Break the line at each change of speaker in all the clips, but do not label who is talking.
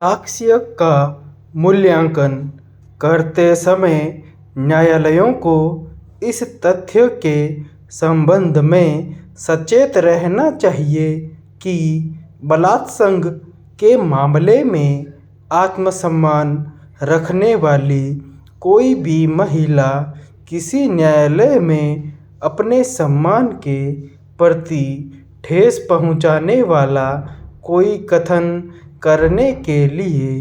साक्ष्य का मूल्यांकन करते समय न्यायालयों को इस तथ्य के संबंध में सचेत रहना चाहिए कि बलात्संग के मामले में आत्मसम्मान रखने वाली कोई भी महिला किसी न्यायालय में अपने सम्मान के प्रति ठेस पहुंचाने वाला कोई कथन करने के लिए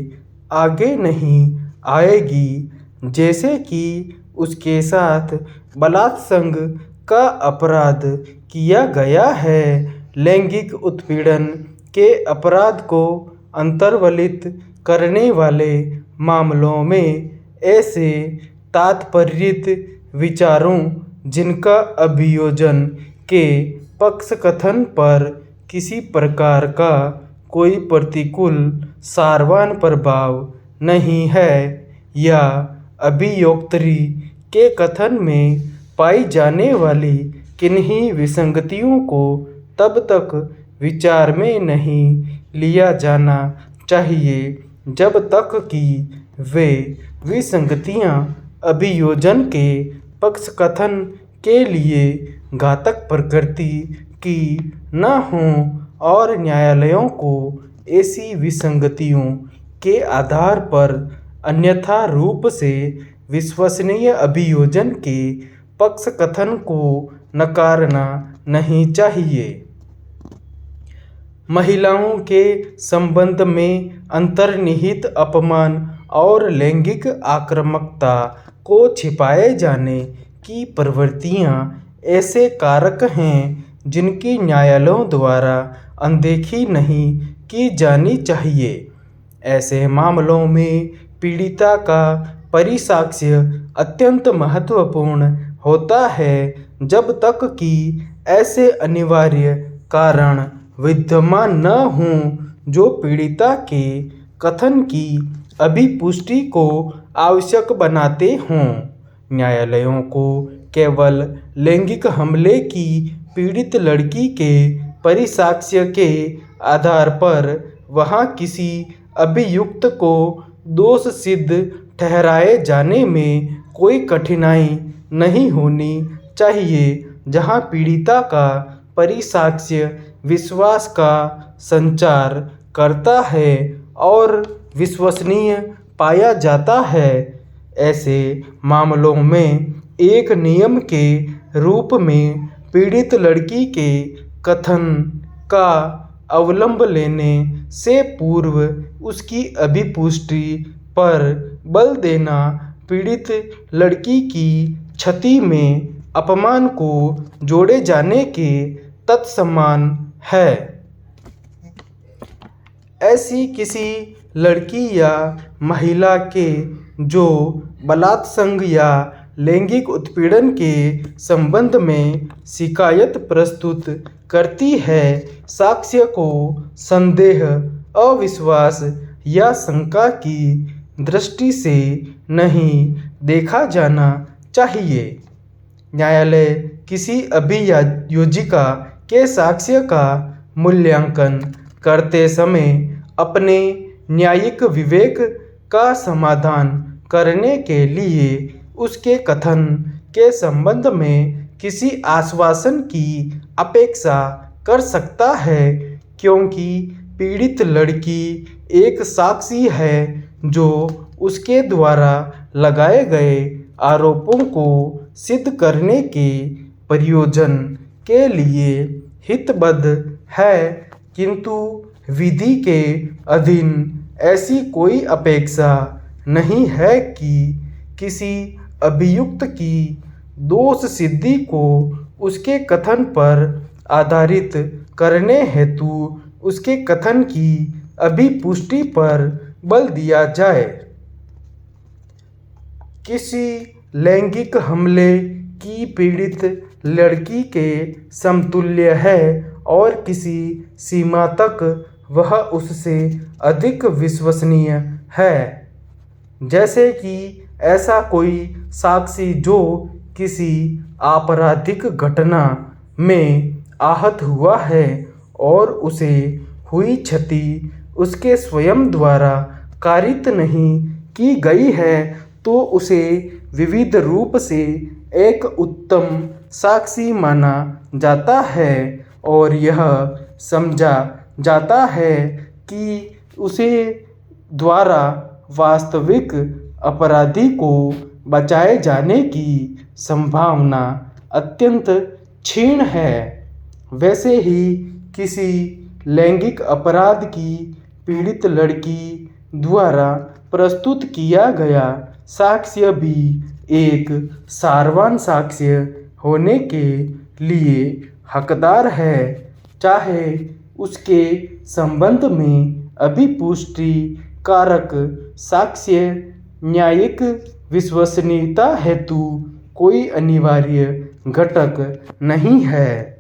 आगे नहीं आएगी, जैसे कि उसके साथ बलात्संग का अपराध किया गया है। लैंगिक उत्पीड़न के अपराध को अंतर्वलित करने वाले मामलों में ऐसे तात्पर्यित विचारों जिनका अभियोजन के पक्षकथन पर किसी प्रकार का कोई प्रतिकूल सारवान प्रभाव नहीं है या अभियोक्त्री के कथन में पाई जाने वाली किन्हीं विसंगतियों को तब तक विचार में नहीं लिया जाना चाहिए जब तक कि वे विसंगतियां अभियोजन के पक्षकथन के लिए घातक प्रकृति की न हों और न्यायालयों को ऐसी विसंगतियों के आधार पर अन्यथा रूप से विश्वसनीय अभियोजन के पक्षकथन को नकारना नहीं चाहिए। महिलाओं के संबंध में अंतर्निहित अपमान और लैंगिक आक्रामकता को छिपाए जाने की प्रवृत्तियां ऐसे कारक हैं जिनकी न्यायालयों द्वारा अनदेखी नहीं की जानी चाहिए। ऐसे मामलों में पीड़िता का परिसाक्ष्य अत्यंत महत्वपूर्ण होता है जब तक कि ऐसे अनिवार्य कारण विद्यमान न हों जो पीड़िता के कथन की अभिपुष्टि को आवश्यक बनाते हों। न्यायालयों को केवल लैंगिक हमले की पीड़ित लड़की के परिसाक्ष्य के आधार पर वहां किसी अभियुक्त को दोष सिद्ध ठहराए जाने में कोई कठिनाई नहीं होनी चाहिए जहां पीड़िता का परिसाक्ष्य विश्वास का संचार करता है और विश्वसनीय पाया जाता है। ऐसे मामलों में एक नियम के रूप में पीड़ित लड़की के कथन का अवलंब लेने से पूर्व उसकी अभिपुष्टि पर बल देना पीड़ित लड़की की क्षति में अपमान को जोड़े जाने के तत्समान है। ऐसी किसी लड़की या महिला के जो बलात्संग या लैंगिक उत्पीड़न के संबंध में शिकायत प्रस्तुत करती है, साक्ष्य को संदेह, अविश्वास या शंका की दृष्टि से नहीं देखा जाना चाहिए। न्यायालय किसी अभियोजिका के साक्ष्य का मूल्यांकन करते समय अपने न्यायिक विवेक का समाधान करने के लिए उसके कथन के संबंध में किसी आश्वासन की अपेक्षा कर सकता है, क्योंकि पीड़ित लड़की एक साक्षी है जो उसके द्वारा लगाए गए आरोपों को सिद्ध करने के प्रयोजन के लिए हितबद्ध है, किंतु विधि के अधीन ऐसी कोई अपेक्षा नहीं है कि किसी अभियुक्त की दोष सिद्धि को उसके कथन पर आधारित करने हेतु उसके कथन की अभिपुष्टि पर बल दिया जाए। किसी लैंगिक हमले की पीड़ित लड़की के समतुल्य है और किसी सीमा तक वह उससे अधिक विश्वसनीय है, जैसे कि ऐसा कोई साक्षी जो किसी आपराधिक घटना में आहत हुआ है और उसे हुई क्षति उसके स्वयं द्वारा कारित नहीं की गई है तो उसे विविध रूप से एक उत्तम साक्षी माना जाता है और यह समझा जाता है कि उसे द्वारा वास्तविक अपराधी को बचाए जाने की संभावना अत्यंत क्षीण है। वैसे ही किसी लैंगिक अपराध की पीड़ित लड़की द्वारा प्रस्तुत किया गया साक्ष्य भी एक सारवान साक्ष्य होने के लिए हकदार है, चाहे उसके संबंध में अभिपुष्टि कारक साक्ष्य न्यायिक विश्वसनीयता हेतु कोई अनिवार्य घटक नहीं है।